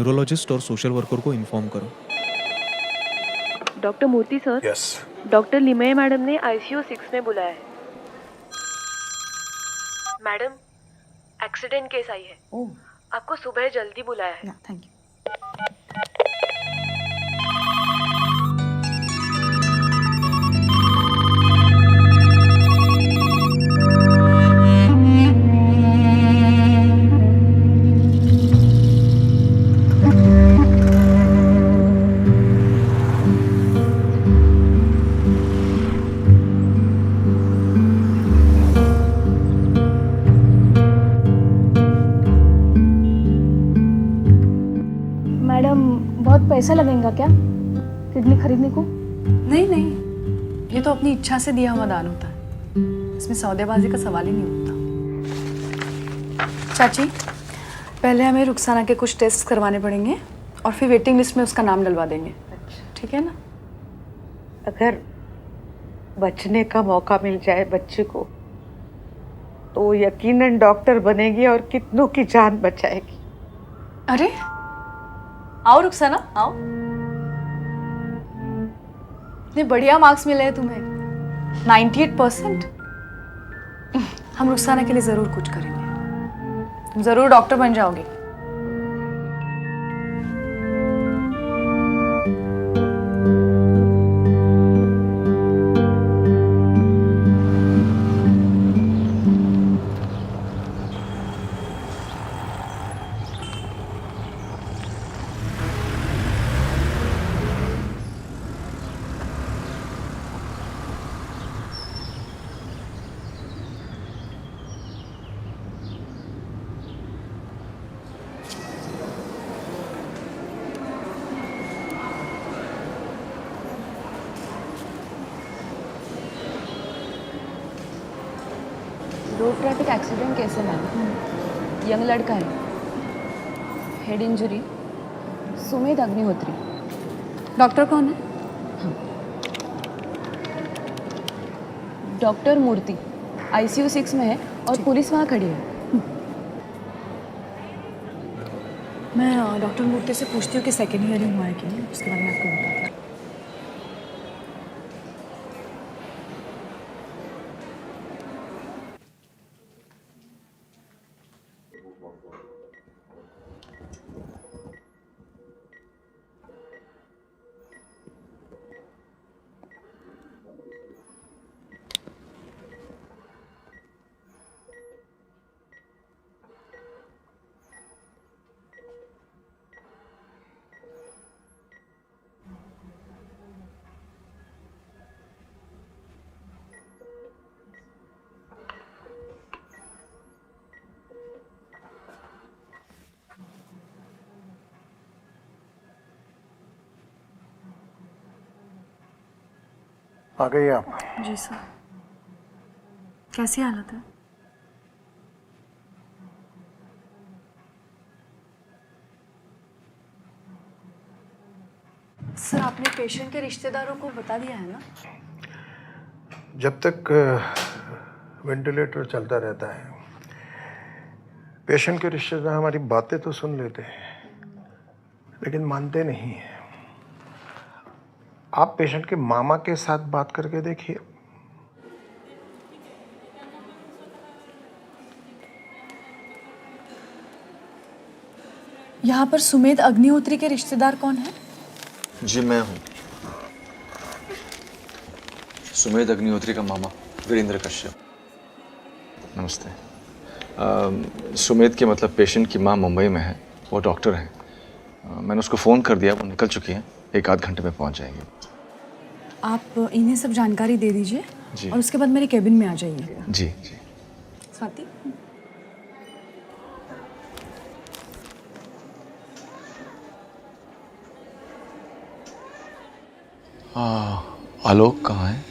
Neurologist और social worker को inform करो। Doctor Murthy sir. Yes. Doctor Limaye madam ने ICU 6 में बुलाया है। मैडम, एक्सीडेंट केस आई है। ओह, आपको सुबह जल्दी बुलाया है। या थैंक यू। मैडम, बहुत पैसा लगेगा क्या किडनी खरीदने को? नहीं नहीं, ये तो अपनी इच्छा से दिया हुआ दान होता है, इसमें सौदेबाजी का सवाल ही नहीं उठता। चाची, पहले हमें रुखसाना के कुछ टेस्ट करवाने पड़ेंगे और फिर वेटिंग लिस्ट में उसका नाम डलवा देंगे। ठीक है ना? अगर बचने का मौका मिल जाए बच्चे को तो यकीनन डॉक्टर बनेगी और कितनों की जान बचाएगी। अरे आओ रुखसाना, आओ। इतने बढ़िया मार्क्स मिले हैं तुम्हें, 98%। हम रुखसाना के लिए जरूर कुछ करेंगे, तुम जरूर डॉक्टर बन जाओगे। रोड ट्रैफिक एक्सीडेंट केस है मैम। यंग लड़का है, head injury, Sumedh Agnihotri. Doctor कौन है? डॉक्टर मूर्ति ICU 6 में है और पुलिस वहाँ खड़ी है। मैं डॉक्टर मूर्ति से पूछती हूँ कि सेकेंड हियरिंग हुआ है कि नहीं, उसके बाद मैं आपको बताती हूँ। आ गई आप? जी सर। कैसी हालत है? सर, आपने पेशेंट के रिश्तेदारों को बता दिया है ना? जब तक वेंटिलेटर चलता रहता है, पेशेंट के रिश्तेदार हमारी बातें तो सुन लेते हैं लेकिन मानते नहीं हैं। आप पेशेंट के मामा के साथ बात करके देखिए। यहाँ पर सुमेध अग्निहोत्री के रिश्तेदार कौन है? जी मैं हूँ, सुमेध अग्निहोत्री का मामा वीरेंद्र कश्यप। नमस्ते। सुमेध के मतलब पेशेंट की माँ मुंबई में है, वो डॉक्टर हैं। मैंने उसको फ़ोन कर दिया, वो निकल चुकी हैं, 1-8 घंटे में पहुँच जाएंगे। आप इन्हें सब जानकारी दे दीजिए जी। और उसके बाद मेरे केबिन में आ जाइए। जी जी। स्वाति, आलोक कहाँ है?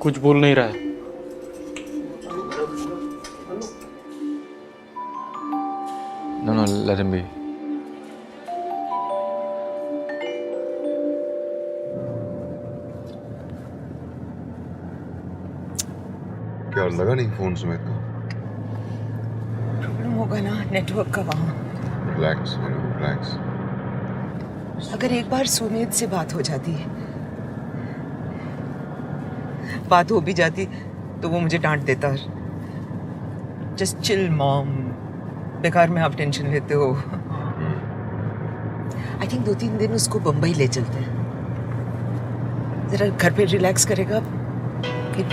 कुछ बोल नहीं रहा है। No, let him be. क्या लगा नहीं फोन सुमित का? प्रॉब्लम होगा ना नेटवर्क का वहाँ। Relax relax. अगर एक बार सुमेध से बात हो जाती है, बात हो भी जाती तो वो मुझे डांट देता। जस्ट चिल मॉम, बेकार में आप टेंशन लेते हो। आई थिंक 2-3 दिन उसको बम्बई ले चलते हैं, जरा घर पे रिलैक्स करेगा फिर।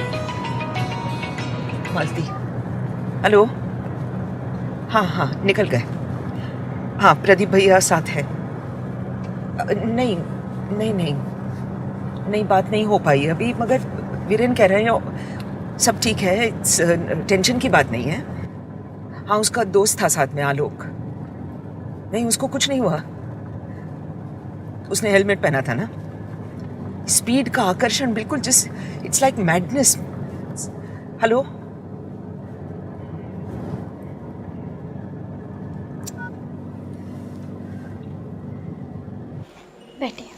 मालती, हेलो। हाँ हाँ निकल गए। हाँ प्रदीप भैया साथ है। नहीं नहीं नहीं नहीं, बात नहीं हो पाई अभी, मगर वीरेन कह रहे हैं सब ठीक है, टेंशन की बात नहीं है। हाँ उसका दोस्त था साथ में, आलोक। नहीं उसको कुछ नहीं हुआ, उसने हेलमेट पहना था ना। स्पीड का आकर्षण बिल्कुल जिस इट्स लाइक मैडनेस। हेलो बैठिए।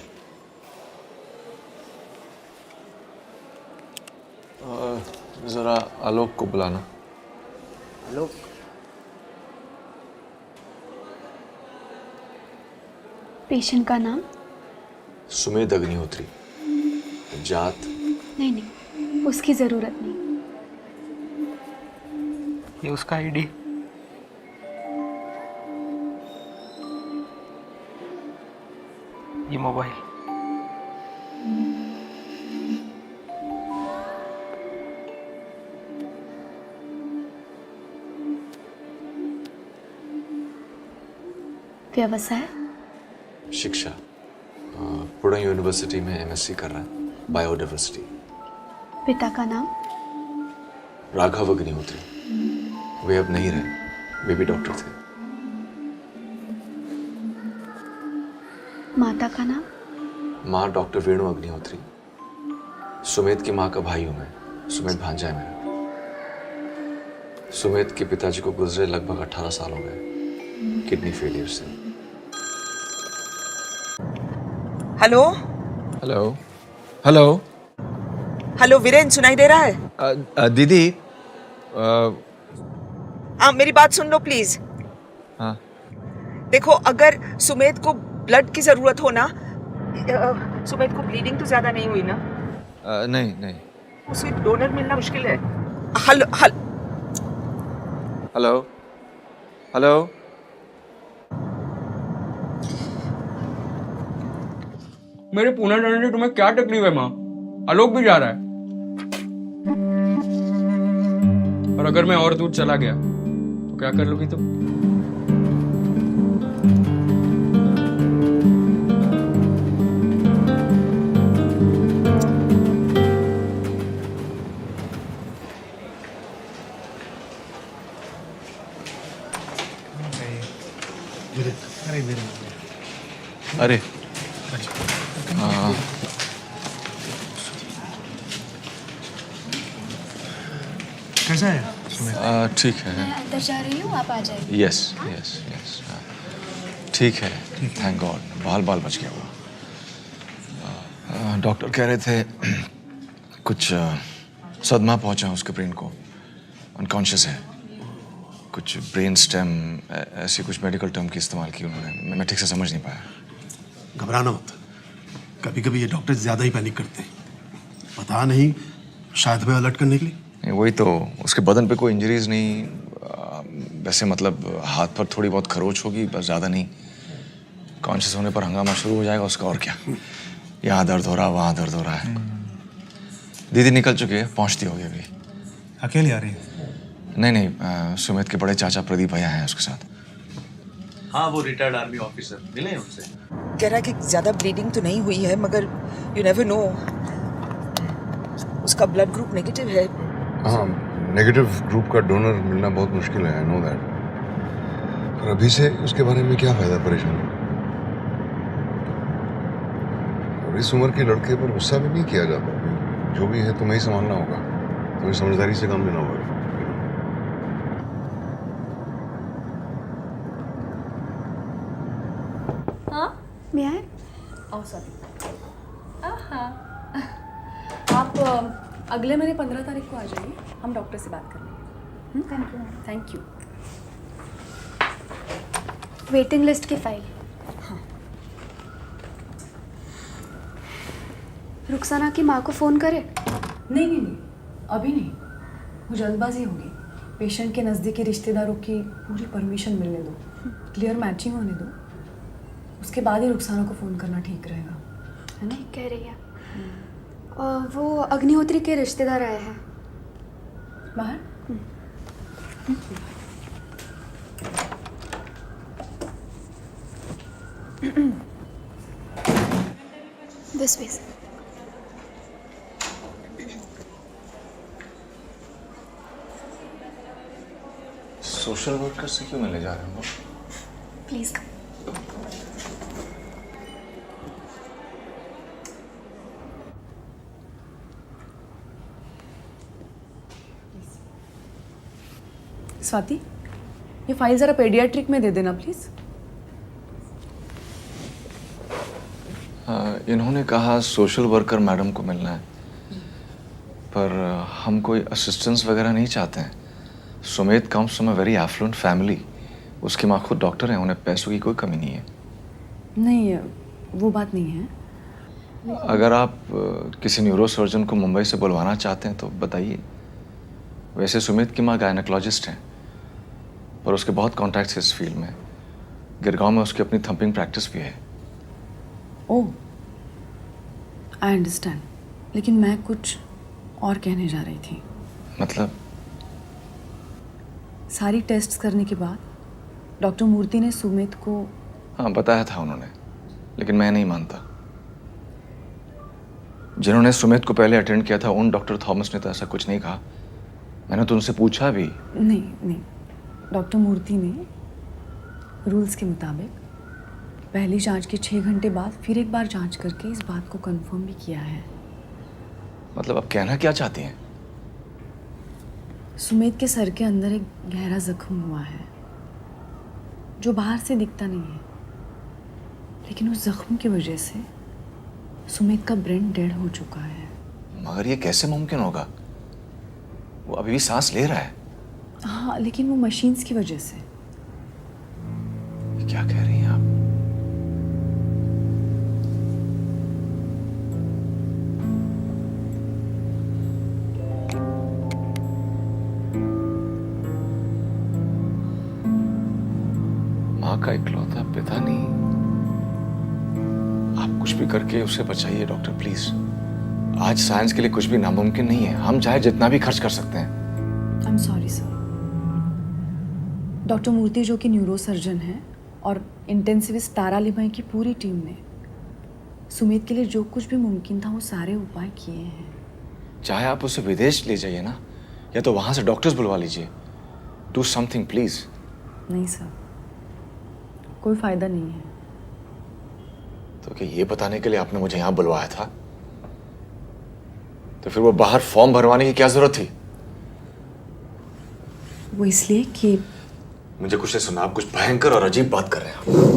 ज़रा आलोक को बुलाना। आलोक, पेशेंट का नाम? सुमेध अग्निहोत्री। जात? नहीं नहीं, उसकी ज़रूरत नहीं। ये उसका आईडी। ये मोबाइल। व्यवसाय? शिक्षा, पुणे यूनिवर्सिटी में एमएससी कर रहा है, बायोडाइवर्सिटी। पिता का नाम? राघव अग्निहोत्री। वे अब नहीं रहे, वे भी डॉक्टर थे। माता का नाम? माँ डॉक्टर वेणु अग्निहोत्री। सुमेध की माँ का भाई हूँ मैं, सुमेध भांजा है मेरा। सुमेध के पिताजी को गुजरे लगभग 18 साल हो गए किडनी फेलियर से। Hello hello hello. Hello Viren, सुनाई दे रहा है? दीदी। हाँ मेरी बात सुन लो प्लीज। हाँ देखो अगर सुमेध को ब्लड की जरूरत हो ना, सुमेध को ब्लीडिंग तो ज्यादा नहीं हुई ना? नहीं नहीं। उसे डोनर मिलना मुश्किल है। Hello hello hello hello. मेरे पुणे जाने से तुम्हें क्या तकलीफ है माँ? आलोक भी जा रहा है। और अगर मैं और दूर चला गया तो क्या कर लोगी तुम? अरे कैसा है? ठीक है। मैं अंदर जा रही हूँ, आप आ जाइए। यस यस यस ठीक है, थैंक गॉड। बाल बाल बच गया वो। डॉक्टर कह रहे थे कुछ सदमा पहुंचा उसके ब्रेन को, अनकॉन्शियस है। कुछ ब्रेन स्टेम, ऐसी कुछ मेडिकल टर्म की इस्तेमाल की उन्होंने, मैं ठीक से समझ नहीं पाया। घबराना मत, कभी कभी ये डॉक्टर ज़्यादा ही पैनिक करते हैं। पता नहीं शायद हमें अलर्ट करने के लिए। वही तो, उसके बदन पे कोई इंजरीज नहीं, वैसे मतलब हाथ पर थोड़ी बहुत खरोच होगी, बस ज़्यादा नहीं। कॉन्शियस होने पर हंगामा शुरू हो जाएगा उसका, और क्या। यहाँ दर्द हो रहा, वहाँ दर्द हो रहा है। दीदी निकल चुकी है, पहुँचती होगी अभी। अकेले आ रही है? नहीं नहीं, सुमित के बड़े चाचा प्रदीप भैया हैं उसके साथ। हाँ वो रिटायर्ड आर्मी ऑफिसर, मिले हैं उनसे। कह रहा है कि ज्यादा ब्लीडिंग तो नहीं हुई है, मगर यू नेवर नो, उसका ब्लड ग्रुप नेगेटिव है। हाँ, नेगेटिव ग्रुप का डोनर मिलना बहुत मुश्किल है, आई नो दैट। पर अभी से उसके बारे में क्या फायदा परेशान होने? और इस उम्र के लड़के पर गुस्सा भी नहीं किया जाता। जो भी है तुम्हें ही संभालना होगा, तुम्हें समझदारी से काम लेना होगा। मैं आए? Oh sorry. आप अगले महीने 15 तारीख को आ जाइए, हम डॉक्टर से बात कर लेंगे। Thank you. Thank you. Waiting list की फाइल। रुखसाना की माँ को फ़ोन करे? नहीं नहीं नहीं, अभी नहीं, वो जल्दबाजी होगी। पेशेंट के नज़दीकी रिश्तेदारों की मुझे परमिशन मिलने दो, क्लियर मैचिंग होने दो, उसके बाद ही रुखसाना को फ़ोन करना ठीक रहेगा, है ना? ठीक कह रही है। वो अग्निहोत्री के रिश्तेदार आए हैं बाहर। This way. सोशल वर्कर से क्यों मिलने जा रहे हो? प्लीज़। स्वाति, ये फाइल ज़रा पेडियाट्रिक में दे देना प्लीज़। इन्होंने कहा सोशल वर्कर मैडम को मिलना है, पर हम कोई असिस्टेंस वगैरह नहीं चाहते हैं। Sumeet comes from a very affluent family, उसकी माँ खुद डॉक्टर हैं, उन्हें पैसों की कोई कमी नहीं है। नहीं, वो बात नहीं है। अगर आप किसी न्यूरो सर्जन को मुंबई से बुलवाना चाहते हैं तो बताइए। वैसे सुमित की माँ गायनेकोलॉजिस्ट हैं, पर उसके बहुत कॉन्टैक्ट्स हैं इस फील्ड में। गिरगांव में उसकी अपनी थंपिंग प्रैक्टिस भी है। ओह, आई अंडरस्टैंड, लेकिन मैं कुछ और कहने जा रही थी। मतलब? सारी टेस्ट्स करने के बाद डॉक्टर मूर्ति ने सुमित को... हाँ, बताया था उन्होंने, लेकिन मैं नहीं मानता। जिन्होंने सुमित को पहले अटेंड किया था उन डॉक्टर थॉमस ने तो ऐसा कुछ नहीं कहा। मैंने तो उनसे पूछा भी। नहीं नहीं, डॉक्टर मूर्ति ने रूल्स के मुताबिक पहली जांच के 6 घंटे बाद फिर एक बार जांच करके इस बात को कंफर्म भी किया है। मतलब आप कहना क्या चाहती हैं? सुमित के सर के अंदर एक गहरा जख्म हुआ है जो बाहर से दिखता नहीं है, लेकिन उस जख्म की वजह से सुमित का ब्रेन डेड हो चुका है। मगर ये कैसे मुमकिन होगा? वो अभी भी सांस ले रहा है। हाँ, लेकिन वो मशीन्स की वजह से। क्या कह रही हैं आप? माँ का इकलौता पिता नहीं। आप कुछ भी करके उसे बचाइए डॉक्टर, प्लीज। आज साइंस के लिए कुछ भी नामुमकिन नहीं है। हम चाहे जितना भी खर्च कर सकते हैं। I am sorry sir. Doctor Murthy जो कि न्यूरो सर्जन है और इंटेंसिविस्ट तारा लिमय की पूरी टीम ने सुमित के लिए जो कुछ भी मुमकिन था वो सारे उपाय किए हैं। चाहे आप उसे विदेश ले जाइए ना, या तो वहां से डॉक्टर्स बुलवा लीजिए। Do something please. नहीं सर, कोई फायदा नहीं है। तो क्या ये बताने के लिए आपने मुझे यहाँ बुलवाया था? तो फिर वो बाहर फॉर्म भरवाने की क्या जरूरत थी? वो इसलिए कि... मुझे कुछ नहीं सुना, आप कुछ भयंकर और अजीब बात कर रहे हैं।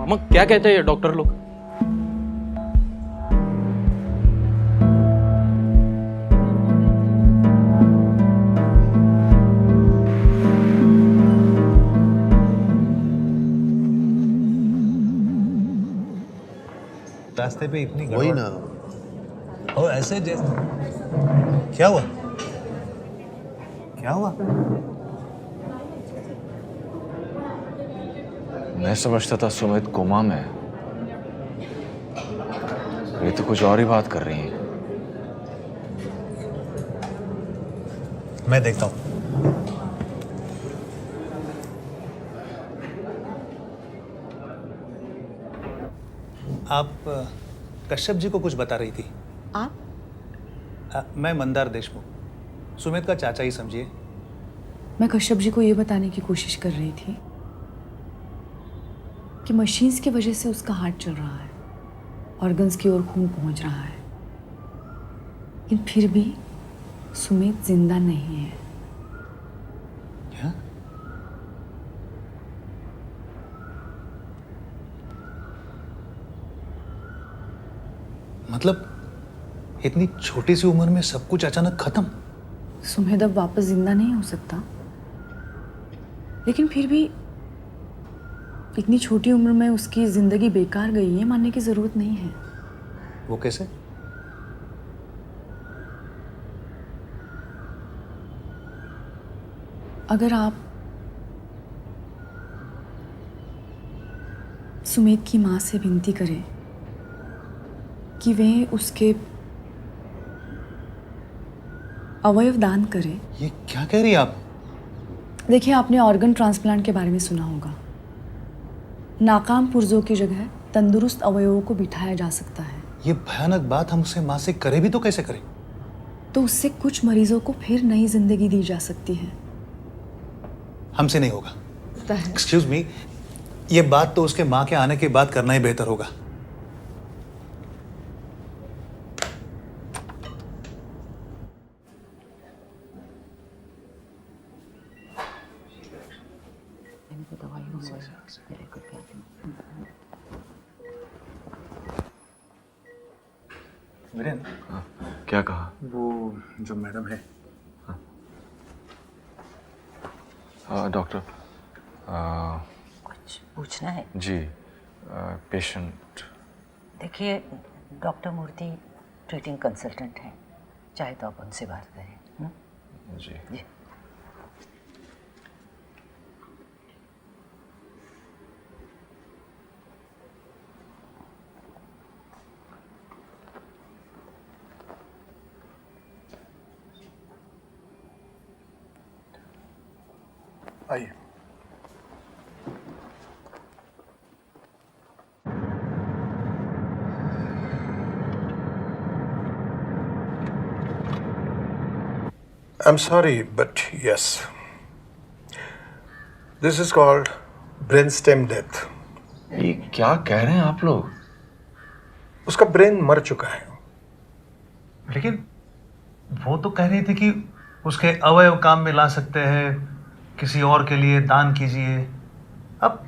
मामा क्या कहते हैं ये डॉक्टर लोग? रास्ते पे इतनी वही ना, और ऐसे जैसे क्या हुआ? क्या हुआ? मैं समझता था सुमित कोमा में है। ये तो कुछ और ही बात कर रही है। मैं देखता हूँ। आप कश्यप जी को कुछ बता रही थी। आप? मैं मंदार देशमुख, सुमित का चाचा ही समझिए। मैं कश्यप जी को ये बताने की कोशिश कर रही थी कि मशीन्स की वजह से उसका हार्ट चल रहा है, ऑर्गन्स की ओर खून पहुंच रहा है, लेकिन फिर भी सुमित जिंदा नहीं है। क्या? मतलब इतनी छोटी सी उम्र में सब कुछ अचानक खत्म? सुमित अब वापस जिंदा नहीं हो सकता, लेकिन फिर भी इतनी छोटी उम्र में उसकी जिंदगी बेकार गई है मानने की जरूरत नहीं है। वो कैसे? अगर आप सुमित की माँ से विनती करें कि वे उसके अवयव दान करें। ये क्या कह रही हैं आप? देखिए, आपने ऑर्गन ट्रांसप्लांट के बारे में सुना होगा। नाकाम पुर्जों की जगह तंदुरुस्त अवयवों को बिठाया जा सकता है। ये भयानक बात हम उसे माँ से करे भी तो कैसे करें? तो उससे कुछ मरीजों को फिर नई जिंदगी दी जा सकती है। हमसे नहीं होगा। एक्सक्यूज मी, ये बात तो उसके माँ के आने के बाद करना ही बेहतर होगा। वीरेन, क्या कहा? वो जो मैडम है। डॉक्टर, कुछ पूछना है? जी, पेशेंट। देखिए, डॉक्टर मूर्ति ट्रीटिंग कंसल्टेंट हैं, चाहे तो आप उनसे बात करें। जी जी। आइए। I'm sorry, but yes. This is called brainstem death. ये क्या कह रहे हैं आप लोग? उसका ब्रेन मर चुका है। लेकिन वो तो कह रही थी कि उसके अवयव काम में ला सकते हैं, किसी और के लिए दान कीजिए। अब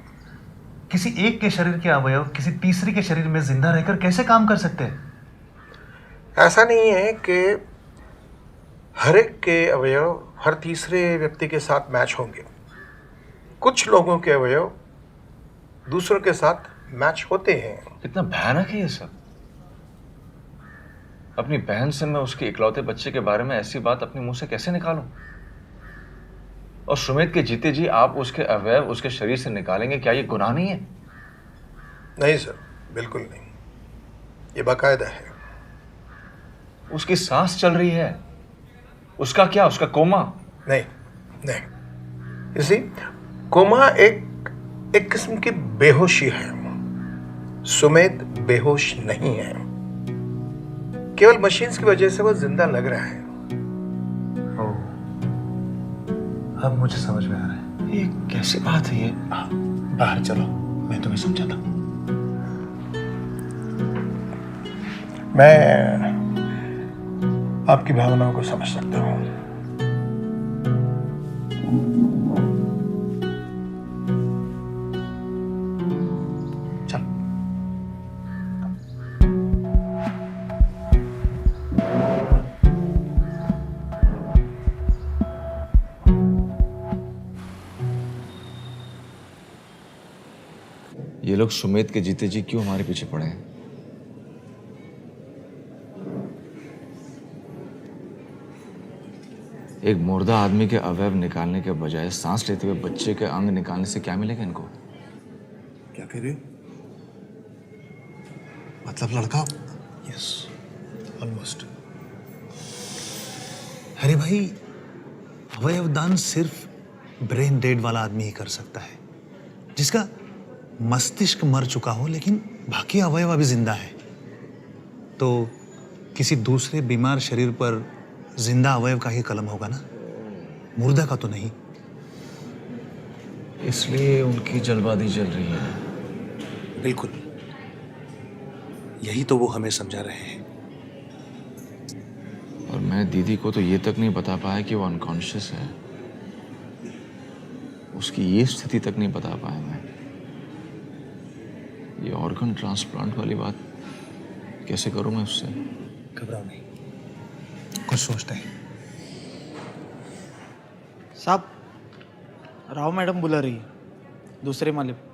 किसी एक के शरीर के अवयव किसी तीसरे के शरीर में जिंदा रहकर कैसे काम कर सकते हैं? ऐसा नहीं है कि हर एक के अवयव हर तीसरे व्यक्ति के साथ मैच होंगे। कुछ लोगों के अवयव दूसरों के साथ मैच होते हैं। कितना भयानक है ये सब। अपनी बहन से मैं उसके इकलौते बच्चे के बारे में ऐसी बात अपने मुंह से कैसे निकालूं? और सुमित के जीते जी आप उसके अवयव उसके शरीर से निकालेंगे, क्या ये गुनाह नहीं है? नहीं सर, बिल्कुल नहीं, ये बाकायदा है। उसकी सांस चल रही है, उसका क्या, उसका कोमा? नहीं नहीं, इसी कोमा एक किस्म की बेहोशी है। सुमित बेहोश नहीं है, केवल मशीन्स की वजह से वो जिंदा लग रहा है। अब मुझे समझ में आ रहा है। ये कैसी बात है ये? बाहर चलो, मैं तुम्हें समझाता हूँ। मैं आपकी भावनाओं को समझ सकता हूँ। चल। ये लोग सुमित के जीते जी क्यों हमारे पीछे पड़े हैं? एक मुर्दा आदमी के अवयव निकालने के बजाय सांस लेते हुए बच्चे के अंग निकालने से क्या मिलेगा इनको? क्या कह रहे हो? मतलब लड़का? Yes, almost. अरे भाई, अवयवदान सिर्फ ब्रेन डेड वाला आदमी ही कर सकता है, जिसका मस्तिष्क मर चुका हो लेकिन बाकी अवयव अभी जिंदा है। तो किसी दूसरे बीमार शरीर पर जिंदा अवयव का ही कलम होगा ना, मुर्दा का तो नहीं। इसलिए उनकी जल्दबाजी चल रही है। बिल्कुल, यही तो वो हमें समझा रहे हैं। और मैं दीदी को तो ये तक नहीं बता पाया कि वो अनकॉन्शियस है। उसकी ये स्थिति तक नहीं बता पाया मैं। ये ऑर्गन ट्रांसप्लांट वाली बात कैसे करूं मैं उससे? घबराओ नहीं, कुछ सोचते हैं। साहब, राव मैडम बुला रही है, दूसरे माले पे।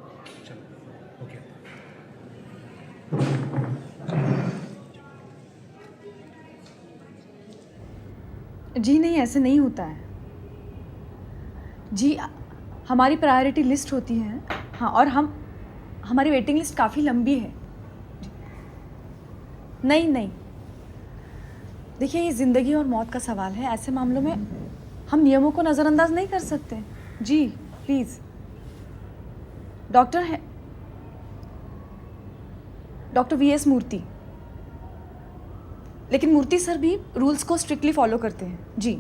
जी नहीं, ऐसे नहीं होता है जी। हमारी प्रायोरिटी लिस्ट होती है, हाँ, और हमारी वेटिंग लिस्ट काफ़ी लंबी है। नहीं नहीं, देखिए, ये ज़िंदगी और मौत का सवाल है। ऐसे मामलों में हम नियमों को नज़रअंदाज नहीं कर सकते। जी प्लीज़, डॉक्टर है डॉक्टर VS मूर्ति, लेकिन मूर्ति सर भी रूल्स को स्ट्रिक्टली फॉलो करते हैं। जी,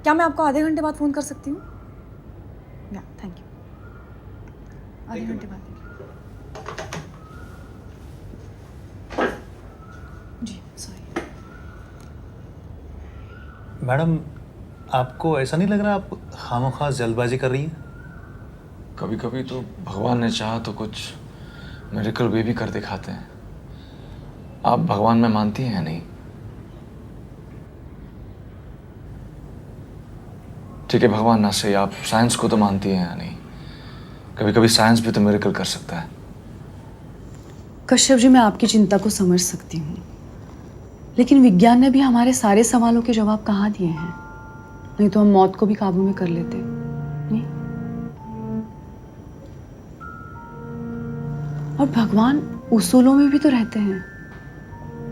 क्या मैं आपको आधे घंटे बाद फ़ोन कर सकती हूँ? या, थैंक यू। आधे घंटे बाद। जी सॉरी। मैडम, आपको ऐसा नहीं लग रहा आप खामोखा जल्दबाजी कर रही हैं? कभी कभी तो भगवान ने चाहा तो कुछ मिरेकल वे भी कर दिखाते हैं। आप भगवान में मानती हैं या नहीं? ठीक है, भगवान ना सही, आप साइंस को तो मानती हैं या नहीं? कभी कभी साइंस भी तो मिरेकल कर सकता है। कश्यप जी, मैं आपकी चिंता को समझ सकती हूँ, लेकिन विज्ञान ने भी हमारे सारे सवालों के जवाब कहाँ दिए हैं? नहीं तो हम मौत को भी काबू में कर लेते। नहीं, और भगवान उसूलों में भी तो रहते हैं,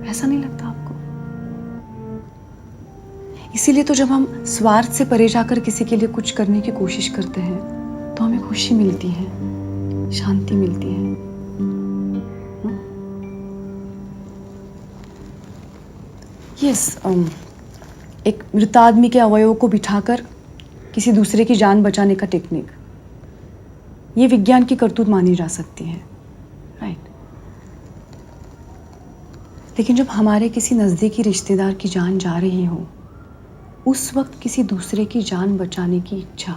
ऐसा नहीं लगता आपको? इसीलिए तो जब हम स्वार्थ से परे जाकर किसी के लिए कुछ करने की कोशिश करते हैं तो हमें खुशी मिलती है, शांति मिलती है। यस, एक मृत आदमी के अवयवों को बिठाकर किसी दूसरे की जान बचाने का टेक्निक, ये विज्ञान की करतूत मानी जा सकती है, राइट? लेकिन जब हमारे किसी नज़दीकी रिश्तेदार की जान जा रही हो, उस वक्त किसी दूसरे की जान बचाने की इच्छा,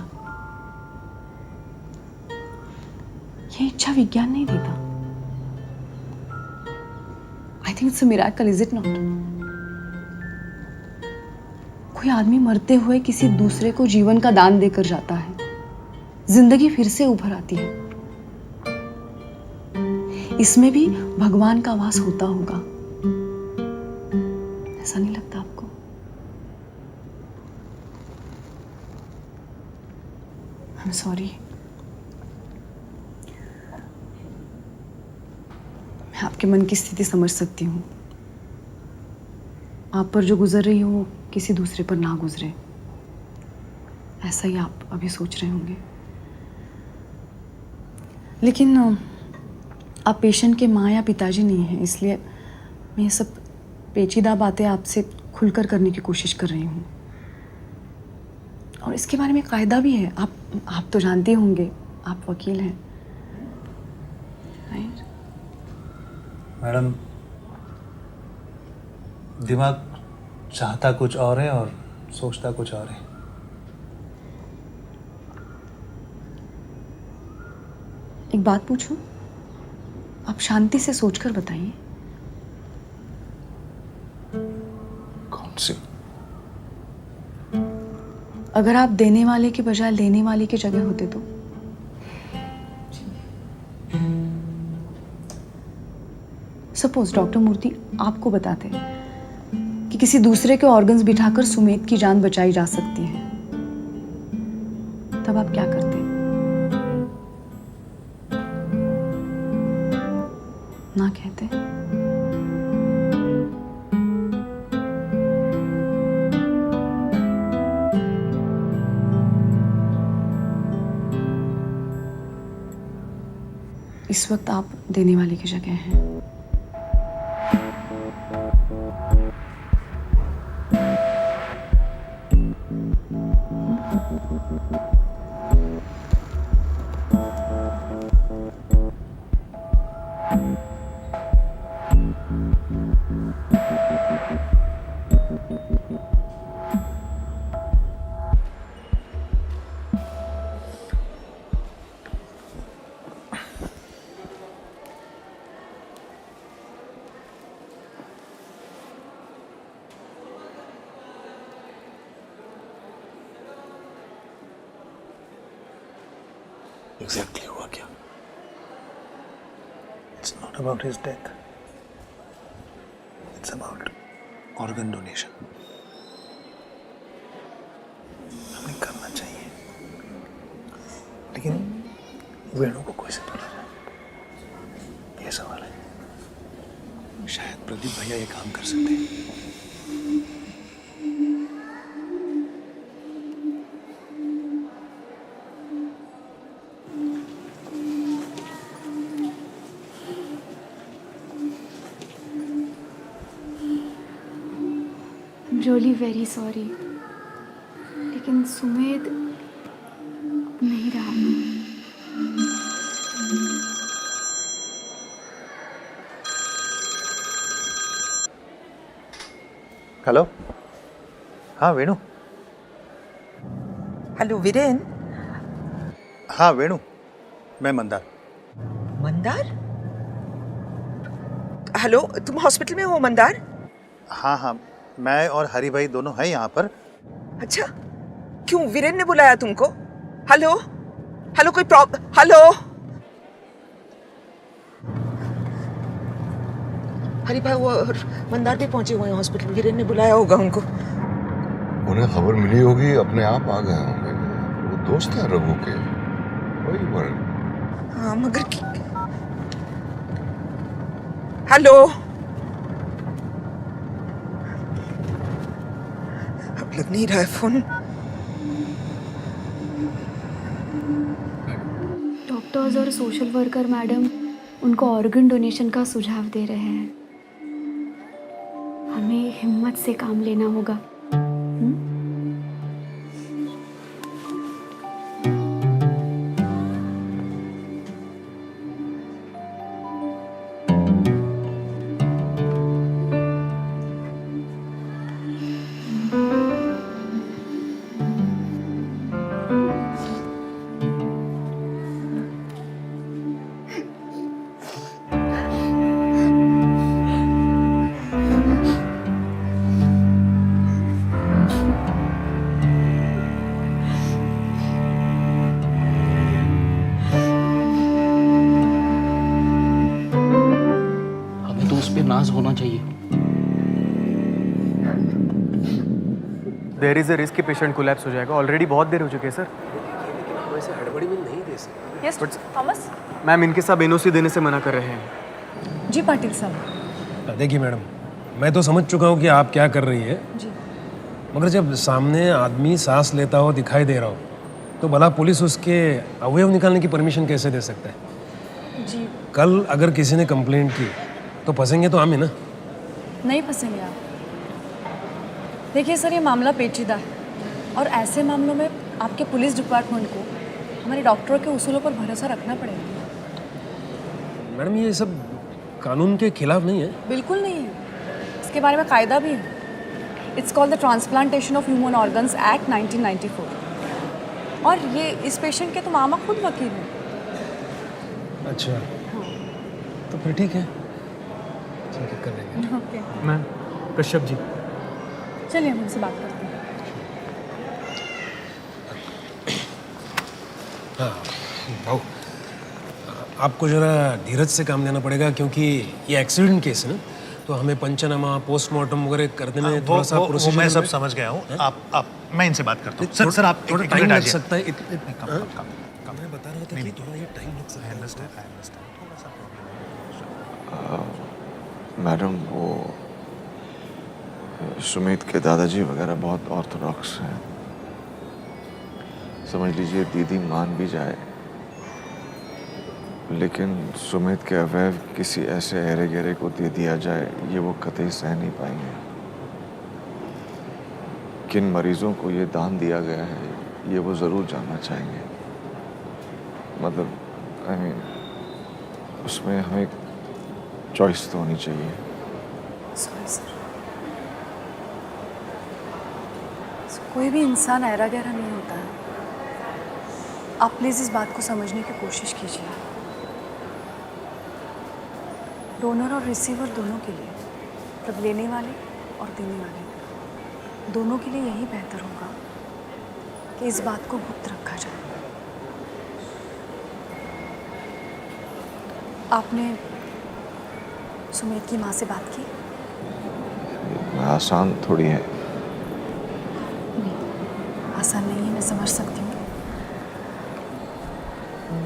ये इच्छा विज्ञान नहीं देता। I think it's a miracle, is it not? कोई आदमी मरते हुए किसी दूसरे को जीवन का दान देकर जाता है, जिंदगी फिर से उभर आती है। इसमें भी भगवान का वास होता होगा, ऐसा नहीं लगता आपको? आई एम सॉरी, मैं आपके मन की स्थिति समझ सकती हूँ। आप पर जो गुजर रही हो वो किसी दूसरे पर ना गुजरे, ऐसा ही आप अभी सोच रहे होंगे। लेकिन आप पेशेंट के माँ या पिताजी नहीं हैं, इसलिए मैं ये सब पेचीदा बातें आपसे खुलकर करने की कोशिश कर रही हूँ। और इसके बारे में कायदा भी है, आप तो जानते होंगे, आप वकील हैं, राइट? मैडम, दिमाग चाहता कुछ और है और सोचता कुछ और है। एक बात पूछूं? आप शांति से सोचकर बताइए। कौन सी? अगर आप देने वाले के बजाय लेने वाले की जगह होते तो? सपोज डॉक्टर मूर्ति आपको बताते कि किसी दूसरे के ऑर्गन्स बिठाकर सुमेध की जान बचाई जा सकती है, तब आप क्या करते? ना कहते? इस वक्त आप देने वाले की जगह हैं। एग्जैक्टली हुआ क्या? It's not about his death, it's about organ donation. हमें करना चाहिए, लेकिन वेणु को कोई से बोला जाए, ये सवाल है। शायद प्रदीप भैया ये काम कर सकते हैं। रियली वेरी सॉरी, लेकिन सुमेध नहीं रहा। हेलो, हाँ वेणु। हेलो वीरेन। हाँ वेणु, मैं मंदार। मंदार? हेलो, तुम हॉस्पिटल में हो मंदार? हाँ हाँ, मैं और हरी भाई दोनों हैं यहाँ पर। अच्छा, क्यों वीरेन ने बुलाया तुमको? हेलो हेलो, कोई प्रॉब्लम? हेलो हरी भाई वो मंदार भी पहुंचे हुए हैं हॉस्पिटल, वीरेन ने बुलाया होगा उनको। उन्हें खबर मिली होगी, अपने आप आ गए होंगे। वो दोस्त है रघु के, वही वर्ड। हाँ मगर हेलो, अब लग नहीं रहा है फोन। डॉक्टर्स और सोशल वर्कर मैडम उनको ऑर्गन डोनेशन का सुझाव दे रहे हैं। हमें हिम्मत से काम लेना होगा। नाज होना चाहिए। देयर इज अ रिस्क कि पेशेंट कोलैप्स हो जाएगा। ऑलरेडी बहुत देर हो चुकी है सर। वैसे हड़बड़ी में नहीं दे सकते। Yes Thomas. मैम, इनके साथ एनओसी देने से मना कर रहे हैं। जी पाटिल साहब। देखिए मैडम, मैं तो समझ चुका हूँ कि आप क्या कर रही है, जी। मगर जब सामने आदमी सांस लेता हो दिखाई दे रहा हो तो भला पुलिस उसके अवयव निकालने की परमिशन कैसे दे सकता है? जी। कल अगर किसी ने कंप्लेंट की तो फंसेंगे तो हम ही ना। नहीं फंसेंगे आप। देखिए सर, ये मामला पेचीदा है और ऐसे मामलों में आपके पुलिस डिपार्टमेंट को हमारे डॉक्टरों के उसूलों पर भरोसा रखना पड़ेगा। मैडम, ये सब कानून के खिलाफ नहीं है? बिल्कुल नहीं है, इसके बारे में कायदा भी है। It's called the transplantation of human organs act 1994 और ये इस पेशेंट के तो मामा खुद वकील हैं। अच्छा। हाँ। तो फिर ठीक है, कर देंगे। Okay ma'am, Kashyap ji. चलिए हम उनसे बात करते हैं। हाँ भाऊ, आपको ज़रा धीरज से काम लेना पड़ेगा क्योंकि ये एक्सीडेंट केस है ना, तो तो हमें पंचनामा पोस्टमार्टम वगैरह करने में वो थोड़ा सा वो प्रोसीजर मैं सब समझ गया हूँ। आप मैं इनसे बात करता हूँ। सर आप थोड़ा एक टाइम मिनट लग आइए। सकता है मैं बता रहा था कि थोड़ा ये टाइम लग सकता है। थोड़ा सा मैडम वो सुमित के दादाजी वगैरह बहुत ऑर्थोडॉक्स हैं। समझ लीजिए दीदी मान भी जाए, लेकिन सुमित के अवयव किसी ऐसे अहरे गहरे को दे दिया जाए ये वो कतई सह नहीं पाएंगे। किन मरीजों को ये दान दिया गया है ये वो ज़रूर जानना चाहेंगे। मतलब आई मीन उसमें हमें चॉइस तो होनी चाहिए। सॉरी सर, कोई भी इंसान ऐरा गहरा नहीं होता है। आप प्लीज़ इस बात को समझने की कोशिश कीजिए। डोनर और रिसीवर दोनों के लिए, मतलब लेने वाले और देने वाले दोनों के लिए यही बेहतर होगा कि इस बात को गुप्त रखा जाए। आपने सुमित की माँ से बात की? आसान थोड़ी है। आसान नहीं है, मैं समझ सकती हूँ,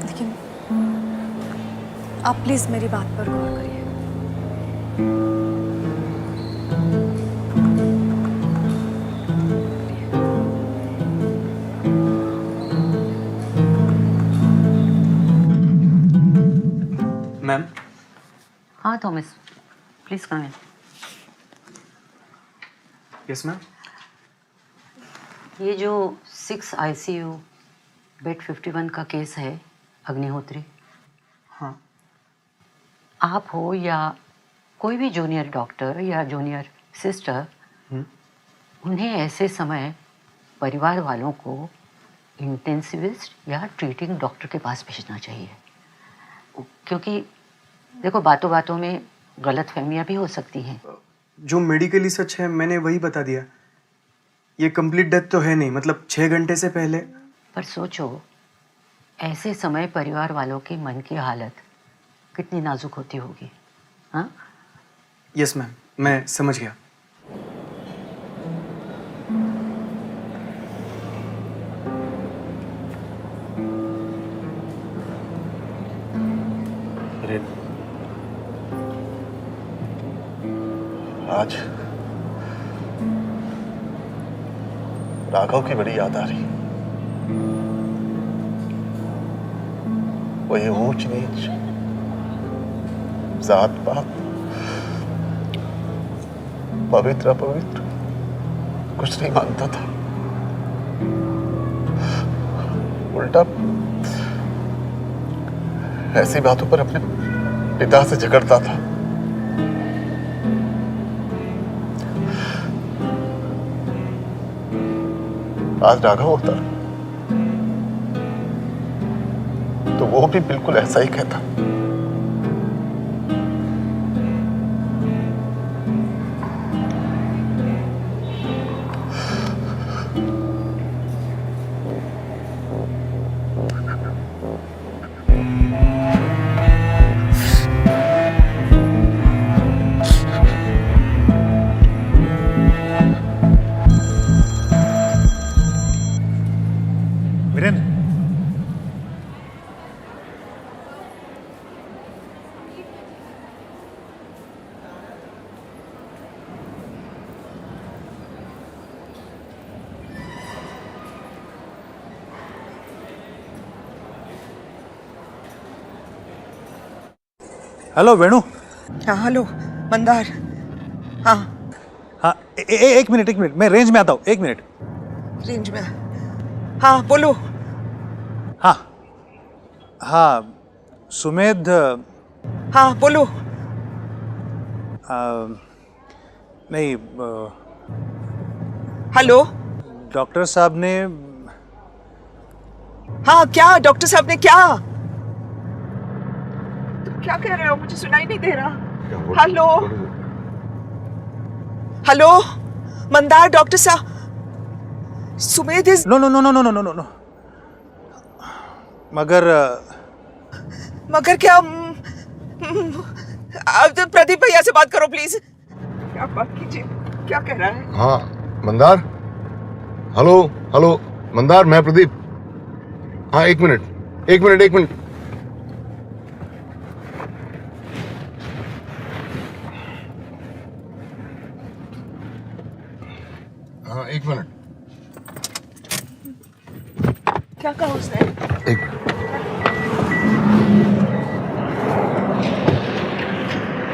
लेकिन आप प्लीज़ मेरी बात पर गौर करिए। मैम। हाँ Thomas, please come in. Yes ma'am. ये जो 6 ICU बेड 51 का केस है अग्निहोत्री, हाँ, आप हो या कोई भी जूनियर डॉक्टर या जूनियर सिस्टर, उन्हें ऐसे समय परिवार वालों को इंटेंसिविस्ट या ट्रीटिंग डॉक्टर के पास भेजना चाहिए, क्योंकि देखो बातों बातों में गलतफहमियां भी हो सकती हैं। जो मेडिकली सच है मैंने वही बता दिया। ये कंप्लीट डेथ तो है नहीं, मतलब 6 घंटे से पहले। पर सोचो ऐसे समय परिवार वालों के मन की हालत कितनी नाजुक होती होगी। हाँ यस मैम, मैं समझ गया। आज राघव की बड़ी याद आ रही। वही ऊंच नीच, जात पात, पवित्र अपवित्र कुछ नहीं मानता था। उल्टा ऐसी बातों पर अपने पिता से झगड़ता था। आज राघव होता तो वो भी बिल्कुल ऐसा ही कहता। हेलो वेणु। हाँ हेलो मंदार। हाँ हाँ एक मिनट मैं रेंज में आता हूँ। 1 मिनट। रेंज में? हाँ बोलो। हाँ हाँ सुमेध। हाँ बोलो। नहीं हेलो डॉक्टर साहब ने। हाँ क्या डॉक्टर साहब ने क्या? तुम क्या कह रहे हो? मुझे सुनाई नहीं दे रहा। हेलो हेलो मंदार, डॉक्टर साहब Sumedh is. No no no no no no no no. मगर क्या? अब तो प्रदीप भैया से बात करो प्लीज। क्या बात कीजिए, क्या कह रहा है? हाँ मंदार, हेलो हेलो मंदार, मैं प्रदीप। हाँ एक मिनट एक मिनट एक मिनट। हाँ एक मिनट। क्या कहा उसने? एक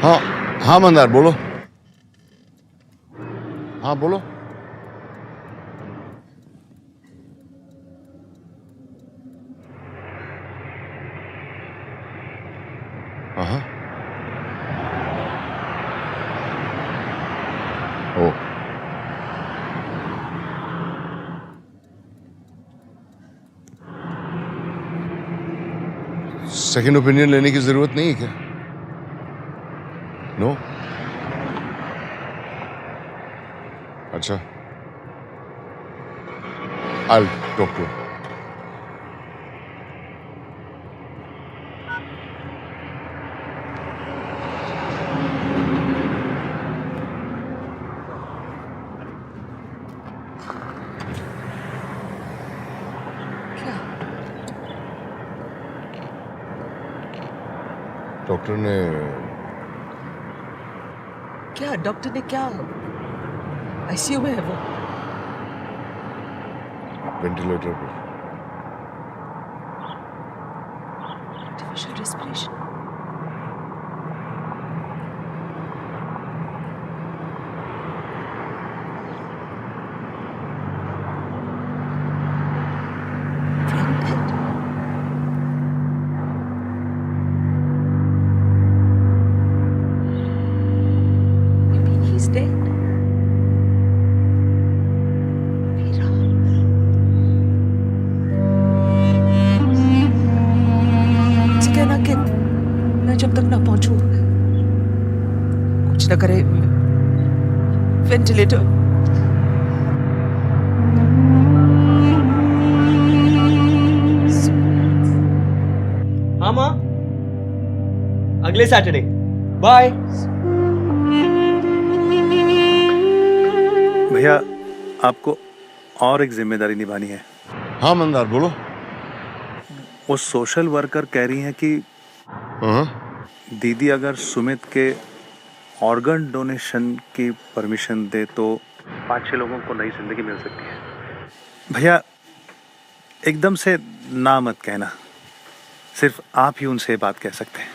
हाँ हाँ मंदार बोलो। हाँ बोलो। हाँ ओ सेकंड ओपिनियन लेने की जरूरत नहीं है क्या? नो? अच्छा, I'll talk to him. Doctor ने क्या? डॉक्टर ने क्या? आईसीयू में है वो? वेंटिलेटर पर। Artificial respiration. He's dead. कहना कि मैं जब तक ना पहुंचूं कुछ ना करे। वेंटिलेटर। हाँ माँ, अगले सैटरडे। बाय। भैया आपको और एक जिम्मेदारी निभानी है। हाँ मंदार बोलो। वो सोशल वर्कर कह रही हैं कि दीदी अगर सुमित के ऑर्गन डोनेशन की परमिशन दे तो 5-6 लोगों को नई जिंदगी मिल सकती है। भैया एकदम से ना मत कहना, सिर्फ आप ही उनसे बात कह सकते हैं।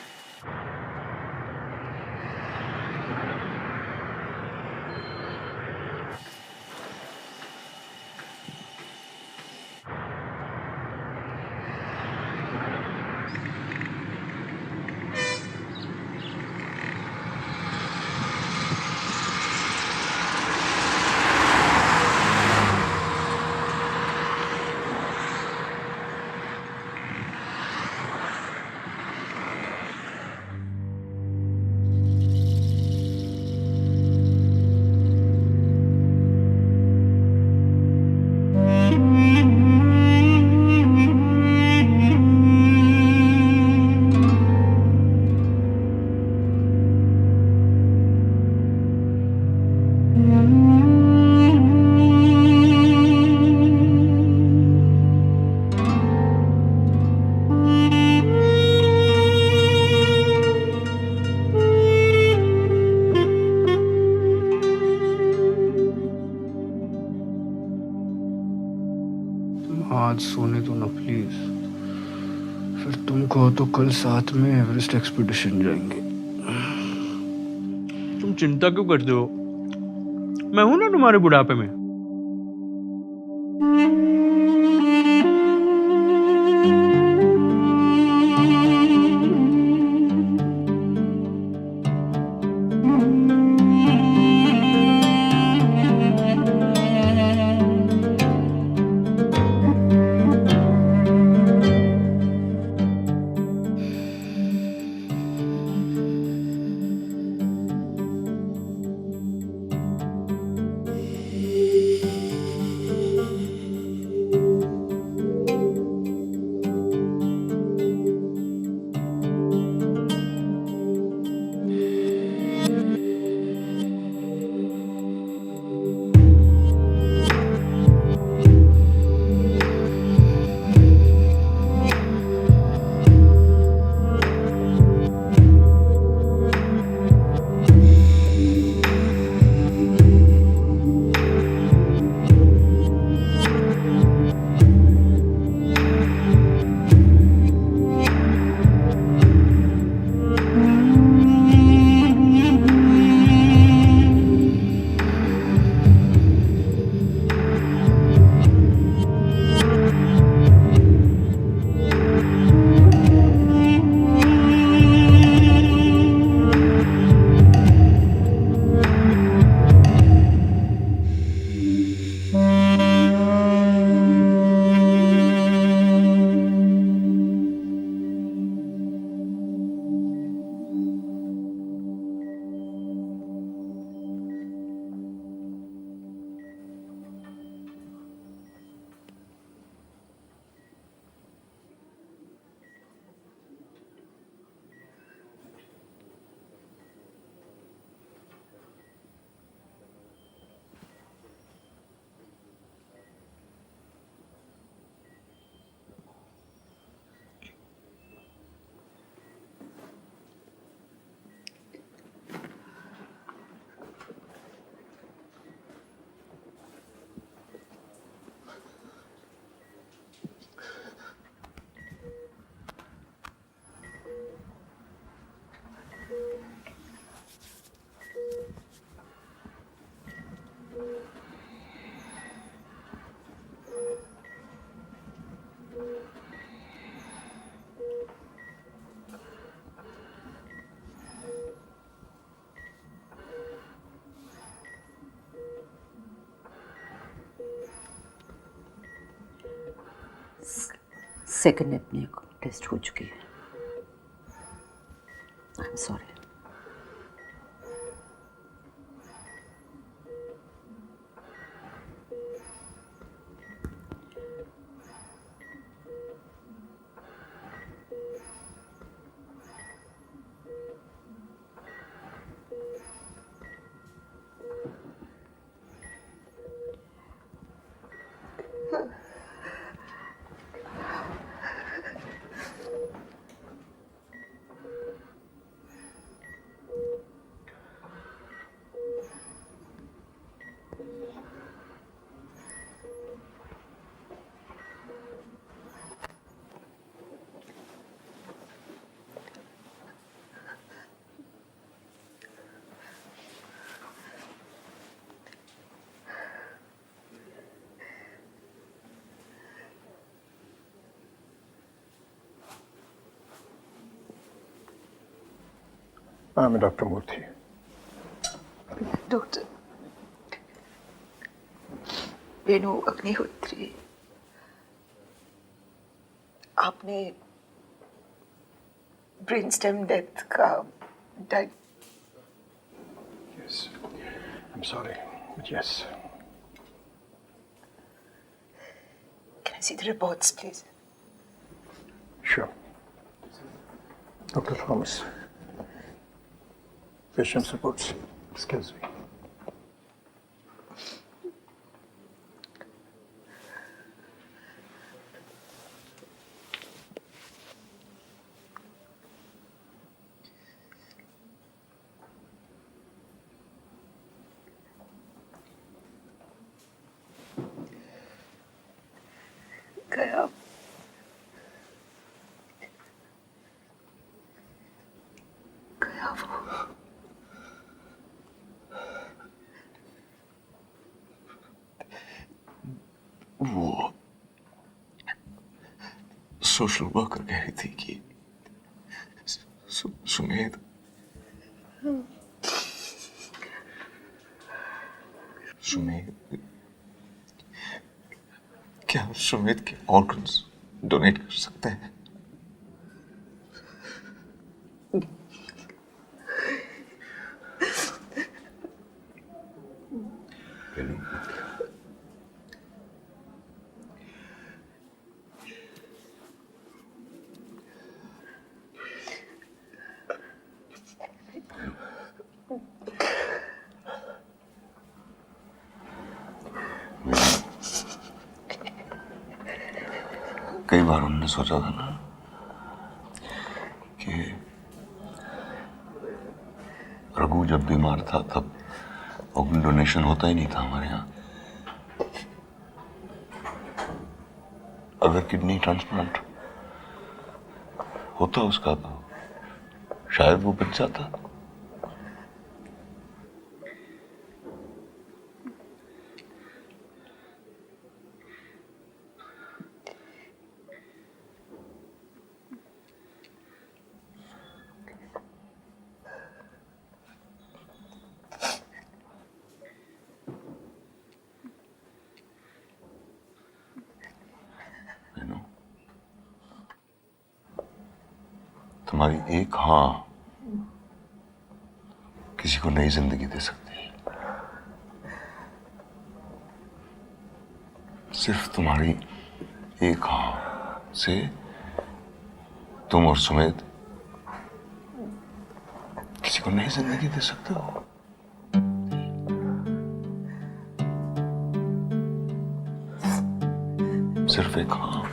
आज सोने दो ना प्लीज, फिर तुम कहो तो कल साथ में एवरेस्ट एक्सपीडिशन जाएंगे। तुम चिंता क्यों करते हो? मैं हूं ना तुम्हारे बुढ़ापे में। सेकंड अपनी टेस्ट हो चुकी है। आई एम सॉरी। हाँ, मैं डॉक्टर मूर्ति। डॉक्टर वेणु अग्निहोत्री, आपने ब्रेन स्टेम डेथ का Yes, I'm sorry, but yes. Can I see the reports, please? Sure. Dr. Thomas. Patient's reports. Excuse me. गया गया वो सोशल वर्कर कह रही थी कि सुमेध सुमेध क्या सुमेध के ऑर्गन्स डोनेट कर सकते हैं? कई बार उन्होंने सोचा था ना कि रघु जब बीमार था तब ऑर्गन डोनेशन होता ही नहीं था हमारे यहाँ। अगर किडनी ट्रांसप्लांट होता उसका तो शायद वो बच जाता। तुम्हारी एक हाँ किसी को नई जिंदगी दे सकती है। सिर्फ तुम्हारी एक हाँ से तुम और सुमेध किसी को नई जिंदगी दे सकते हो। सिर्फ एक हाँ।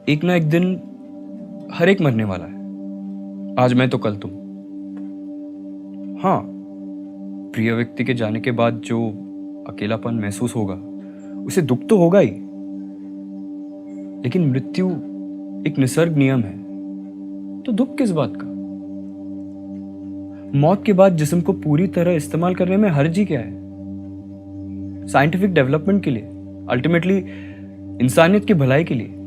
एक ना एक दिन हर एक मरने वाला है, आज मैं तो कल तुम। हाँ, प्रिय व्यक्ति के जाने के बाद जो अकेलापन महसूस होगा उसे दुख तो होगा ही, लेकिन मृत्यु एक निसर्ग नियम है, तो दुख किस बात का? मौत के बाद जिस्म को पूरी तरह इस्तेमाल करने में हर्ज ही क्या है? साइंटिफिक डेवलपमेंट के लिए, अल्टीमेटली इंसानियत की भलाई के लिए।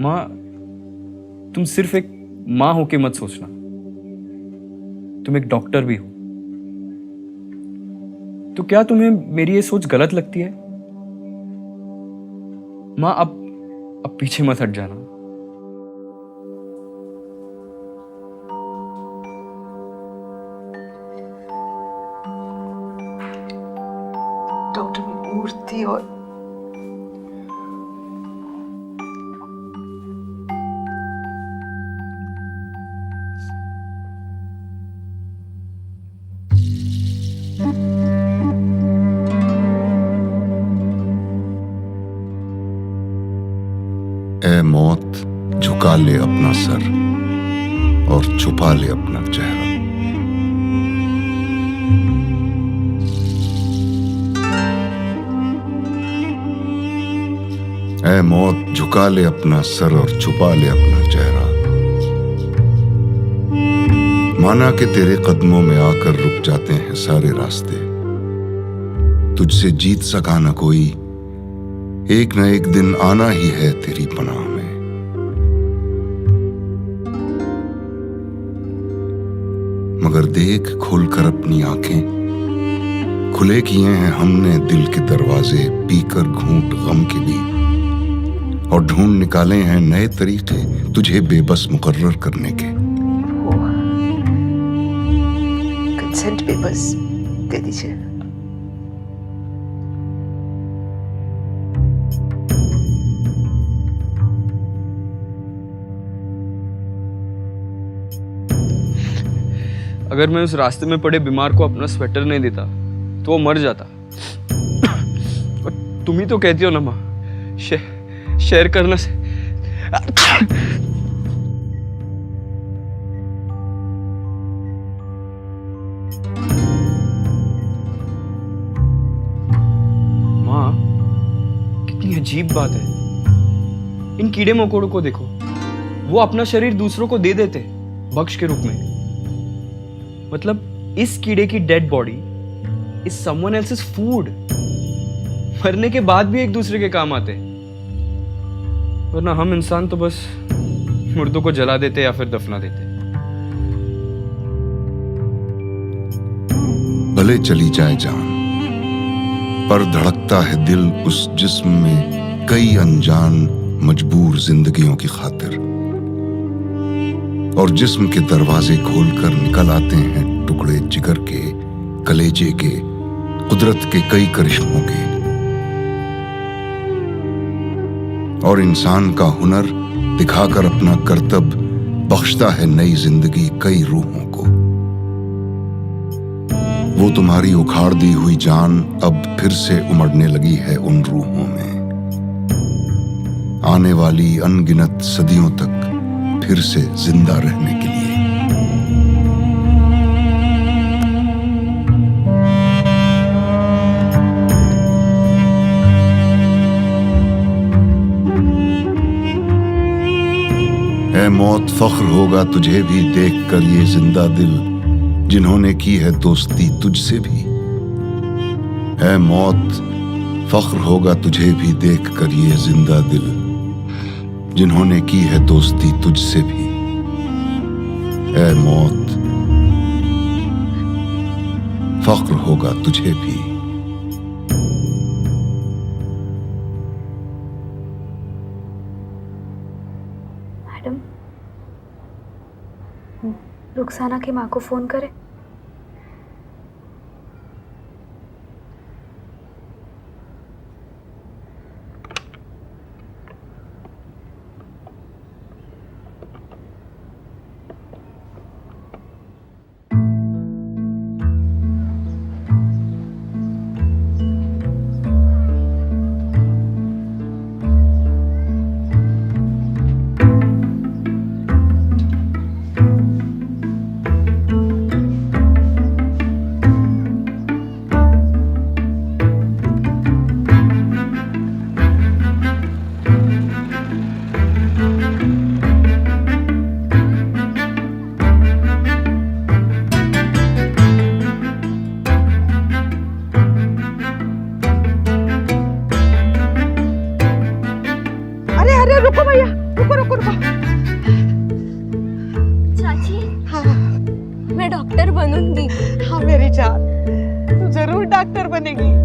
माँ, तुम सिर्फ एक माँ होके मत सोचना, तुम एक डॉक्टर भी हो, तो क्या तुम्हें मेरी ये सोच गलत लगती है? माँ अब पीछे मत हट जाना। डॉक्टर मूर्ति और ए मौत, झुका ले अपना सर और छुपा ले अपना चेहरा। ए मौत, झुका ले अपना सर और छुपा ले अपना चेहरा। माना कि तेरे कदमों में आकर रुक जाते हैं सारे रास्ते, तुझसे जीत सका न कोई, एक न एक दिन आना ही है तेरी पनाह में। मगर देख खोलकर अपनी आंखें, खुले किए हैं हमने दिल के दरवाजे, पीकर घूंट गम के भी, और ढूंढ निकाले हैं नए तरीके तुझे बेबस मुकर्रर करने के। कंसेंट पेपर्स दे दीजिए। अगर मैं उस रास्ते में पड़े बीमार को अपना स्वेटर नहीं देता तो वो मर जाता। और तुम ही तो कहती हो ना माँ, शेयर करने से। माँ, कितनी अजीब बात है। इन कीड़े मकोड़ों को देखो, वो अपना शरीर दूसरों को दे देते बख्श के रूप में। मतलब इस कीड़े की dead body is someone else's food. मरने के बाद भी एक दूसरे के काम आते, वरना हम इंसान तो बस मुर्दों को जला देते या फिर दफना देते। भले चली जाए जान, पर धड़कता है दिल उस जिस्म में कई अनजान मजबूर जिंदगियों की खातिर। और जिस्म के दरवाजे खोलकर निकल आते हैं टुकड़े जिगर के, कलेजे के, कुदरत के कई करिश्मों के। और इंसान का हुनर दिखाकर अपना कर्तव्य बख्शता है नई जिंदगी कई रूहों को। वो तुम्हारी उखाड़ दी हुई जान अब फिर से उमड़ने लगी है उन रूहों में। आने वाली अनगिनत सदियों तक फिर से जिंदा रहने के लिए। ऐ मौत, फख्र होगा तुझे भी देखकर ये जिंदा दिल, जिन्होंने की है दोस्ती तुझसे भी। ऐ मौत, फख्र होगा तुझे भी देखकर ये जिंदा दिल, जिन्होंने की है दोस्ती तुझसे भी। ऐ मौत, फख्र होगा तुझे भी। मैडम, रुखसाना की माँ को फोन करें? रुको भैया, रुको रुको रुको। चाची, हाँ, मैं डॉक्टर बन करूंगी। हाँ मेरी जान, तू जरूर डॉक्टर बनेगी।